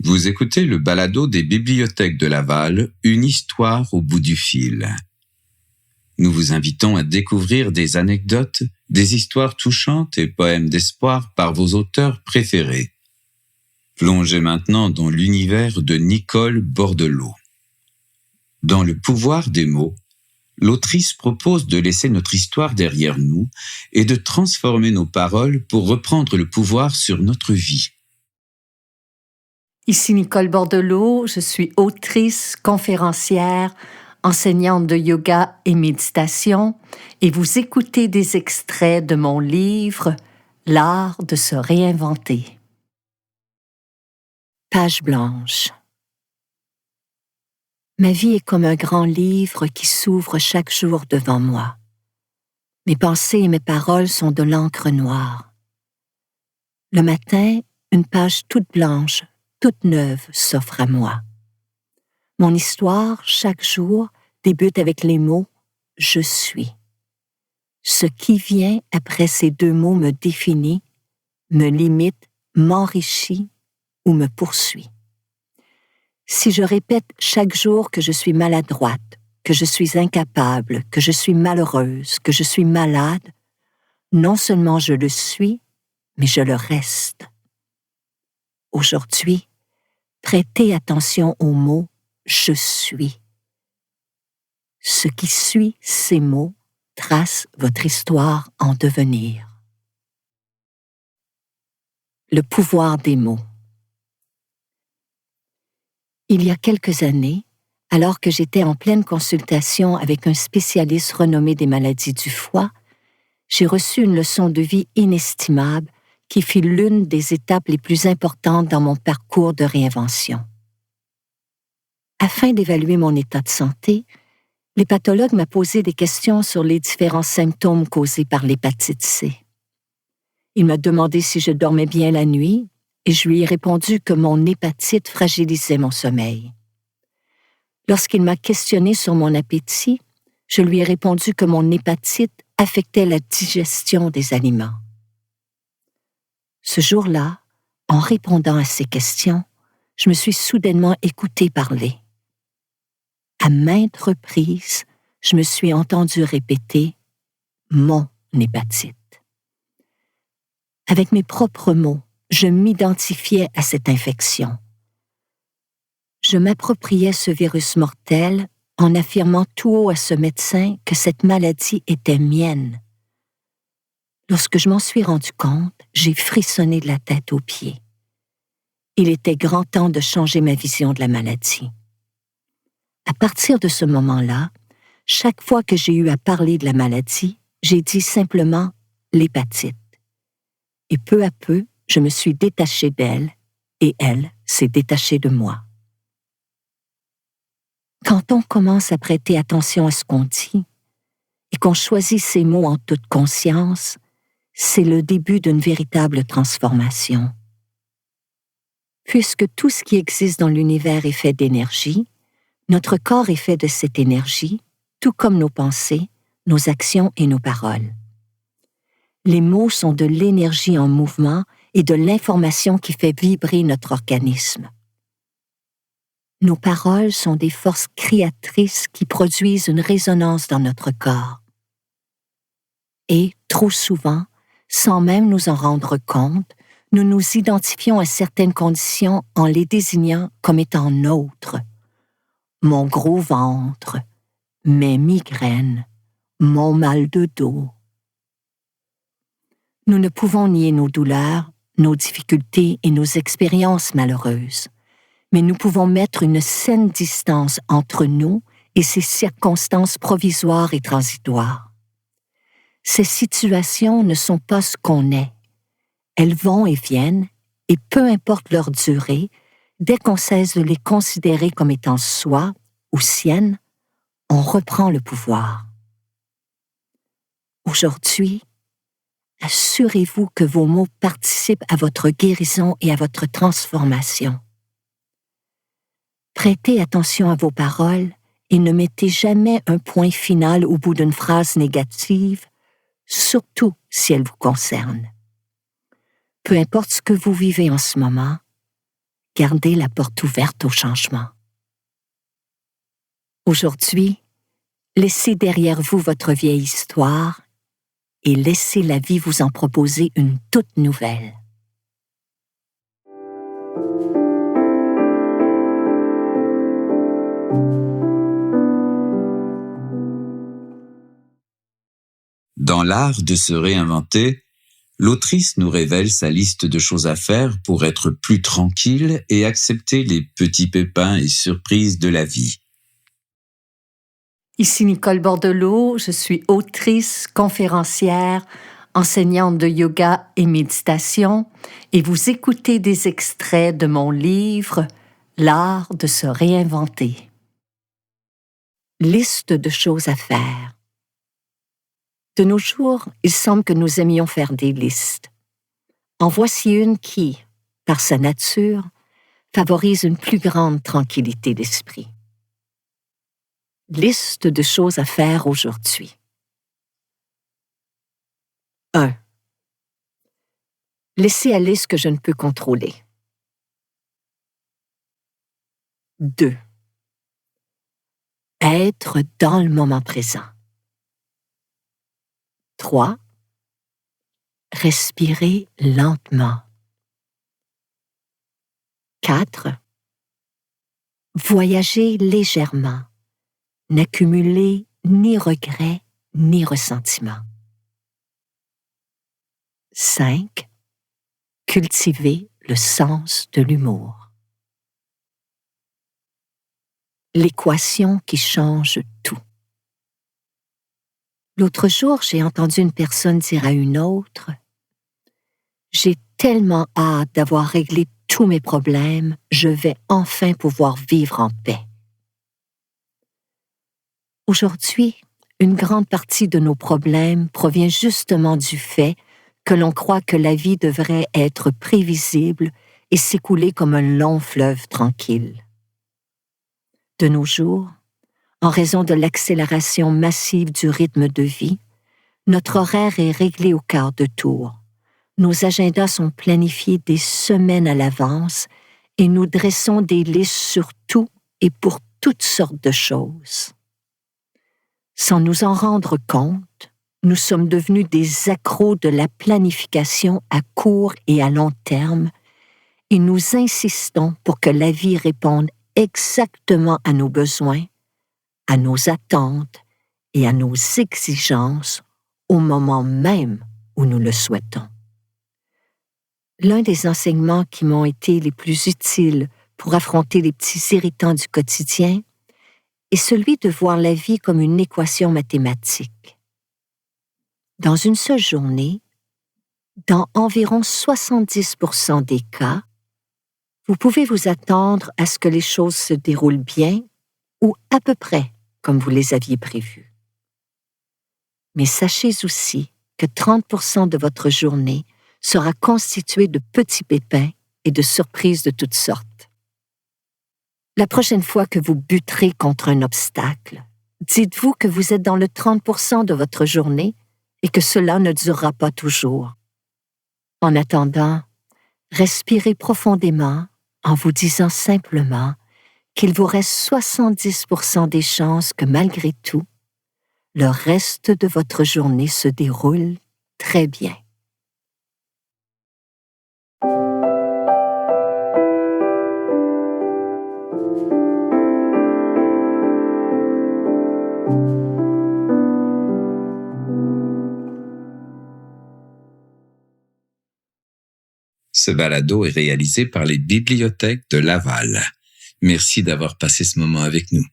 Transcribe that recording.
Vous écoutez le balado des Bibliothèques de Laval, une histoire au bout du fil. Nous vous invitons à découvrir des anecdotes, des histoires touchantes et poèmes d'espoir par vos auteurs préférés. Plongez maintenant dans l'univers de Nicole Bordelot. Dans Le pouvoir des mots, l'autrice propose de laisser notre histoire derrière nous et de transformer nos paroles pour reprendre le pouvoir sur notre vie. Ici Nicole Bordelot, je suis autrice, conférencière, enseignante de yoga et méditation et vous écoutez des extraits de mon livre « L'art de se réinventer ». Page blanche. Ma vie est comme un grand livre qui s'ouvre chaque jour devant moi. Mes pensées et mes paroles sont de l'encre noire. Le matin, une page toute blanche, toute neuve s'offre à moi. Mon histoire, chaque jour, débute avec les mots « je suis ». Ce qui vient après ces deux mots me définit, me limite, m'enrichit ou me poursuit. Si je répète chaque jour que je suis maladroite, que je suis incapable, que je suis malheureuse, que je suis malade, non seulement je le suis, mais je le reste. Aujourd'hui, prêtez attention aux mots « je suis ». Ce qui suit ces mots trace votre histoire en devenir. Le pouvoir des mots. Il y a quelques années, alors que j'étais en pleine consultation avec un spécialiste renommé des maladies du foie, j'ai reçu une leçon de vie inestimable qui fut l'une des étapes les plus importantes dans mon parcours de réinvention. Afin d'évaluer mon état de santé, l'hépatologue m'a posé des questions sur les différents symptômes causés par l'hépatite C. Il m'a demandé si je dormais bien la nuit et je lui ai répondu que mon hépatite fragilisait mon sommeil. Lorsqu'il m'a questionné sur mon appétit, je lui ai répondu que mon hépatite affectait la digestion des aliments. Ce jour-là, en répondant à ces questions, je me suis soudainement écoutée parler. À maintes reprises, je me suis entendue répéter « mon hépatite ». Avec mes propres mots, je m'identifiais à cette infection. Je m'appropriais ce virus mortel en affirmant tout haut à ce médecin que cette maladie était mienne. Lorsque je m'en suis rendu compte, j'ai frissonné de la tête aux pieds. Il était grand temps de changer ma vision de la maladie. À partir de ce moment-là, chaque fois que j'ai eu à parler de la maladie, j'ai dit simplement « l'hépatite ». Et peu à peu, je me suis détachée d'elle et elle s'est détachée de moi. Quand on commence à prêter attention à ce qu'on dit et qu'on choisit ses mots en toute conscience, c'est le début d'une véritable transformation. Puisque tout ce qui existe dans l'univers est fait d'énergie, notre corps est fait de cette énergie, tout comme nos pensées, nos actions et nos paroles. Les mots sont de l'énergie en mouvement et de l'information qui fait vibrer notre organisme. Nos paroles sont des forces créatrices qui produisent une résonance dans notre corps. Et, trop souvent, sans même nous en rendre compte, nous nous identifions à certaines conditions en les désignant comme étant nôtres. Mon gros ventre, mes migraines, mon mal de dos. Nous ne pouvons nier nos douleurs, nos difficultés et nos expériences malheureuses, mais nous pouvons mettre une saine distance entre nous et ces circonstances provisoires et transitoires. Ces situations ne sont pas ce qu'on est. Elles vont et viennent, et peu importe leur durée, dès qu'on cesse de les considérer comme étant soi ou siennes, on reprend le pouvoir. Aujourd'hui, assurez-vous que vos mots participent à votre guérison et à votre transformation. Prêtez attention à vos paroles et ne mettez jamais un point final au bout d'une phrase négative, surtout si elle vous concerne. Peu importe ce que vous vivez en ce moment, gardez la porte ouverte au changement. Aujourd'hui, laissez derrière vous votre vieille histoire et laissez la vie vous en proposer une toute nouvelle. Dans l'art de se réinventer, l'autrice nous révèle sa liste de choses à faire pour être plus tranquille et accepter les petits pépins et surprises de la vie. Ici Nicole Bordelot, je suis autrice, conférencière, enseignante de yoga et méditation, et vous écoutez des extraits de mon livre « L'art de se réinventer ». Liste de choses à faire. De nos jours, il semble que nous aimions faire des listes. En voici une qui, par sa nature, favorise une plus grande tranquillité d'esprit. Liste de choses à faire aujourd'hui. 1. Laisser aller ce que je ne peux contrôler. 2. Être dans le moment présent. 3. Respirer lentement. 4. Voyager légèrement. N'accumuler ni regrets ni ressentiments. 5. Cultiver le sens de l'humour. L'équation qui change tout. L'autre jour, j'ai entendu une personne dire à une autre « J'ai tellement hâte d'avoir réglé tous mes problèmes, je vais enfin pouvoir vivre en paix. » Aujourd'hui, une grande partie de nos problèmes provient justement du fait que l'on croit que la vie devrait être prévisible et s'écouler comme un long fleuve tranquille. De nos jours, en raison de l'accélération massive du rythme de vie, notre horaire est réglé au quart de tour. Nos agendas sont planifiés des semaines à l'avance et nous dressons des listes sur tout et pour toutes sortes de choses. Sans nous en rendre compte, nous sommes devenus des accros de la planification à court et à long terme et nous insistons pour que la vie réponde exactement à nos besoins, à nos attentes et à nos exigences au moment même où nous le souhaitons. L'un des enseignements qui m'ont été les plus utiles pour affronter les petits irritants du quotidien est celui de voir la vie comme une équation mathématique. Dans une seule journée, dans environ 70% des cas, vous pouvez vous attendre à ce que les choses se déroulent bien ou à peu près comme vous les aviez prévues. Mais sachez aussi que 30% de votre journée sera constituée de petits pépins et de surprises de toutes sortes. La prochaine fois que vous buterez contre un obstacle, dites-vous que vous êtes dans le 30% de votre journée et que cela ne durera pas toujours. En attendant, respirez profondément en vous disant simplement qu'il vous reste 70% des chances que malgré tout, le reste de votre journée se déroule très bien. Ce balado est réalisé par les bibliothèques de Laval. Merci d'avoir passé ce moment avec nous.